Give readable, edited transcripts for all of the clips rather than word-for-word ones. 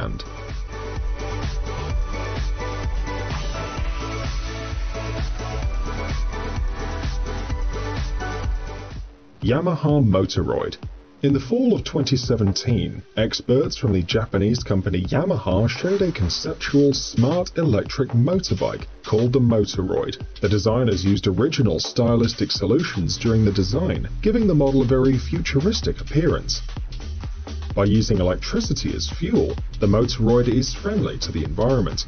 land. Yamaha motoroid. In the fall of 2017, experts from the Japanese company Yamaha showed a conceptual smart electric motorbike called the Motoroid. The designers used original stylistic solutions during the design, giving the model a very futuristic appearance. By using electricity as fuel, the Motoroid is friendly to the environment.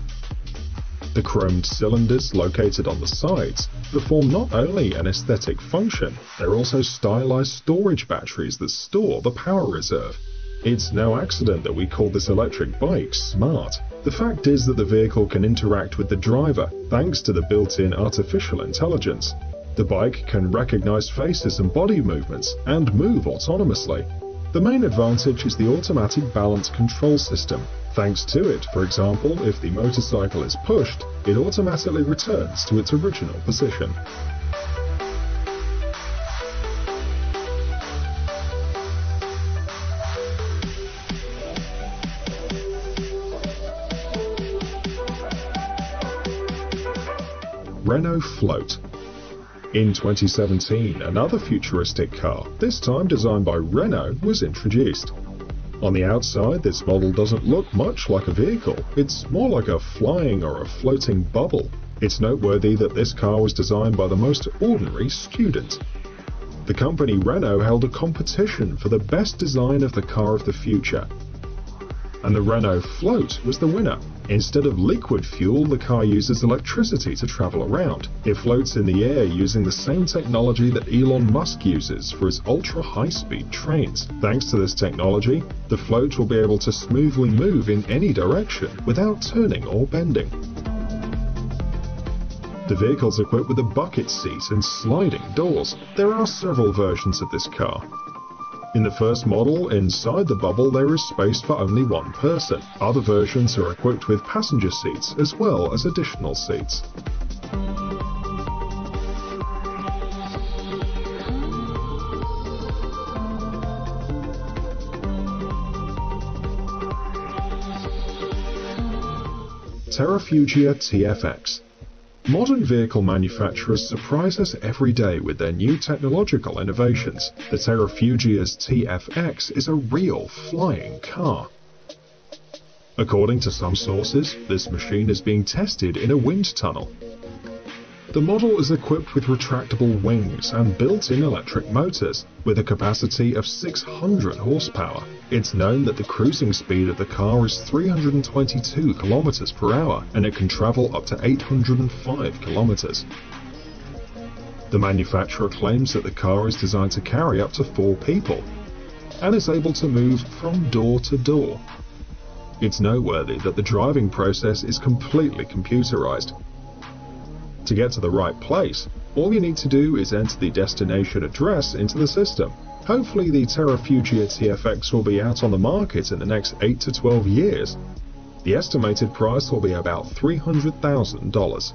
The chromed cylinders located on the sides perform not only an aesthetic function, they're also stylized storage batteries that store the power reserve. It's no accident that we call this electric bike smart. The fact is that the vehicle can interact with the driver thanks to the built-in artificial intelligence. The bike can recognize faces and body movements and move autonomously. The main advantage is the automatic balance control system. Thanks to it, for example, if the motorcycle is pushed, it automatically returns to its original position. Renault Float. In 2017, another futuristic car, this time designed by Renault, was introduced. On the outside, this model doesn't look much like a vehicle. It's more like a flying or a floating bubble. It's noteworthy that this car was designed by the most ordinary student. The company Renault held a competition for the best design of the car of the future, and the Renault Float was the winner. Instead of liquid fuel, the car uses electricity to travel around. It floats in the air using the same technology that Elon Musk uses for his ultra-high-speed trains. Thanks to this technology, the float will be able to smoothly move in any direction without turning or bending. The vehicle is equipped with a bucket seat and sliding doors. There are several versions of this car. In the first model, inside the bubble there is space for only one person. Other versions are equipped with passenger seats as well as additional seats. Terrafugia TFX. Modern vehicle manufacturers surprise us every day with their new technological innovations. The Terrafugia's TFX is a real flying car. According to some sources, this machine is being tested in a wind tunnel. The model is equipped with retractable wings and built-in electric motors, with a capacity of 600 horsepower. It's known that the cruising speed of the car is 322 km per hour, and it can travel up to 805 km. The manufacturer claims that the car is designed to carry up to 4 people, and is able to move from door to door. It's noteworthy that the driving process is completely computerized. To get to the right place, all you need to do is enter the destination address into the system. Hopefully the Terrafugia TFX will be out on the market in the next 8 to 12 years. The estimated price will be about $300,000.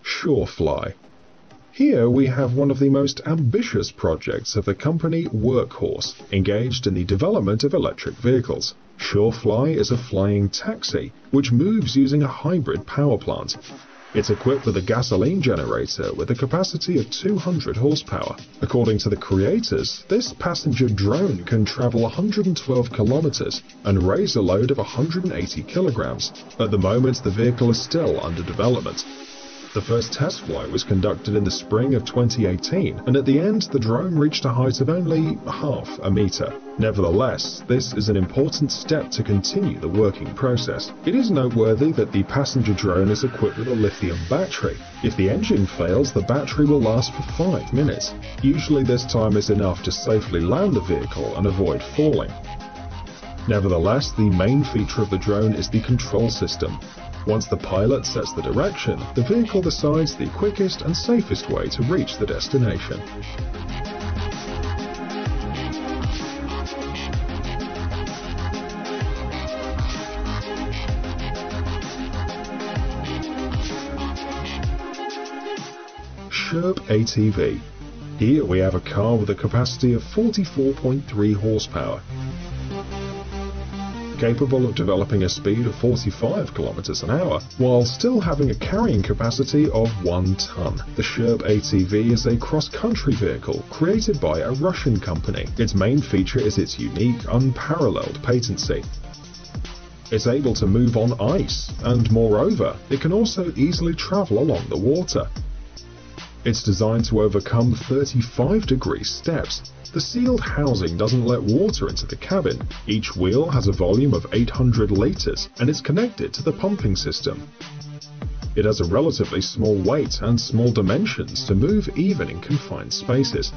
Surefly. Here we have one of the most ambitious projects of the company Workhorse, engaged in the development of electric vehicles. Surefly is a flying taxi, which moves using a hybrid power plant. It's equipped with a gasoline generator with a capacity of 200 horsepower. According to the creators, this passenger drone can travel 112 kilometers and raise a load of 180 kilograms. At the moment, the vehicle is still under development. The first test flight was conducted in the spring of 2018, and at the end the drone reached a height of only half a meter. Nevertheless, this is an important step to continue the working process. It is noteworthy that the passenger drone is equipped with a lithium battery. If the engine fails, the battery will last for 5 minutes. Usually this time is enough to safely land the vehicle and avoid falling. Nevertheless, the main feature of the drone is the control system. Once the pilot sets the direction, the vehicle decides the quickest and safest way to reach the destination. Sherp ATV. Here we have a car with a capacity of 44.3 horsepower, capable of developing a speed of 45 km an hour, while still having a carrying capacity of 1 ton. The Sherp ATV is a cross-country vehicle created by a Russian company. Its main feature is its unique, unparalleled patency. It's able to move on ice, and moreover, it can also easily travel along the water. It's designed to overcome 35-degree steps. The sealed housing doesn't let water into the cabin. Each wheel has a volume of 800 litres and is connected to the pumping system. It has a relatively small weight and small dimensions to move even in confined spaces.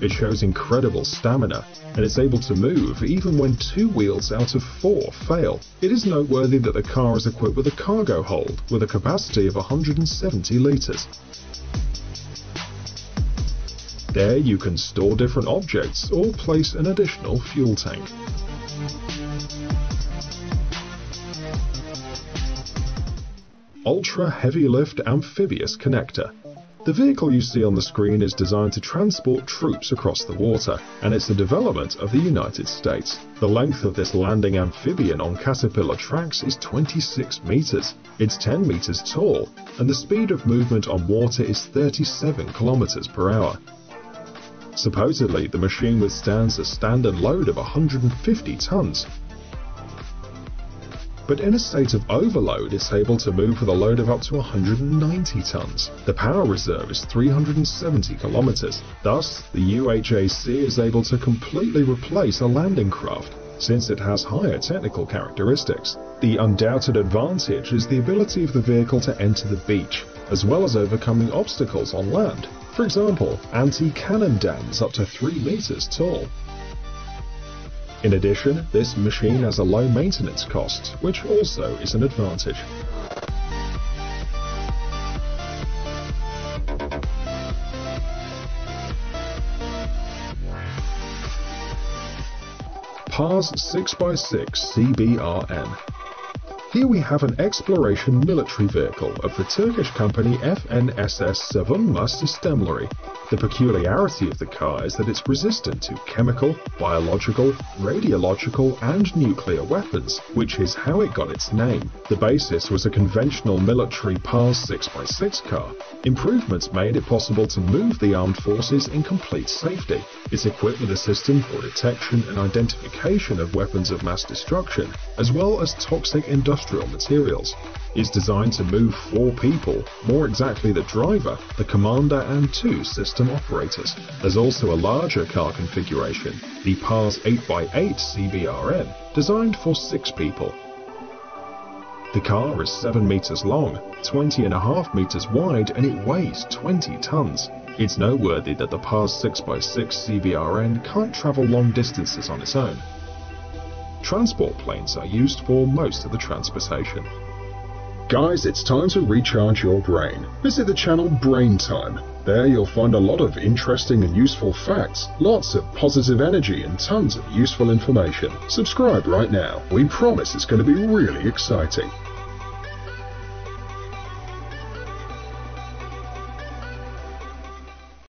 It shows incredible stamina, and it's able to move even when 2 wheels out of 4 fail. It is noteworthy that the car is equipped with a cargo hold with a capacity of 170 litres. There you can store different objects or place an additional fuel tank. Ultra Heavy Lift Amphibious Connector. The vehicle you see on the screen is designed to transport troops across the water, and it's a development of the United States. The length of this landing amphibian on Caterpillar tracks is 26 meters. It's 10 meters tall, and the speed of movement on water is 37 kilometers per hour. Supposedly, the machine withstands a standard load of 150 tons. But in a state of overload, it's able to move with a load of up to 190 tons. The power reserve is 370 kilometers. Thus, the UHAC is able to completely replace a landing craft, since it has higher technical characteristics. The undoubted advantage is the ability of the vehicle to enter the beach, as well as overcoming obstacles on land. For example, anti-cannon dams up to 3 meters tall. In addition, this machine has a low maintenance cost, which also is an advantage. PARS 6x6 CBRN. Here we have an exploration military vehicle of the Turkish company FNSS Savunma Sistemleri. The peculiarity of the car is that it's resistant to chemical, biological, radiological and nuclear weapons, which is how it got its name. The basis was a conventional military PARS 6x6 car. Improvements made it possible to move the armed forces in complete safety. It's equipped with a system for detection and identification of weapons of mass destruction, as well as toxic industrial materials. It's designed to move 4 people, more exactly the driver, the commander and 2 system operators. There's also a larger car configuration, the PARS 8x8 CBRN, designed for 6 people. The car is 7 meters long, 20.5 meters wide and it weighs 20 tons. It's noteworthy that the PARS 6x6 CBRN can't travel long distances on its own. Transport planes are used for most of the transportation. Guys, it's time to recharge your brain. Visit the channel Brain Time. There you'll find a lot of interesting and useful facts, lots of positive energy and tons of useful information. Subscribe right now. We promise it's going to be really exciting.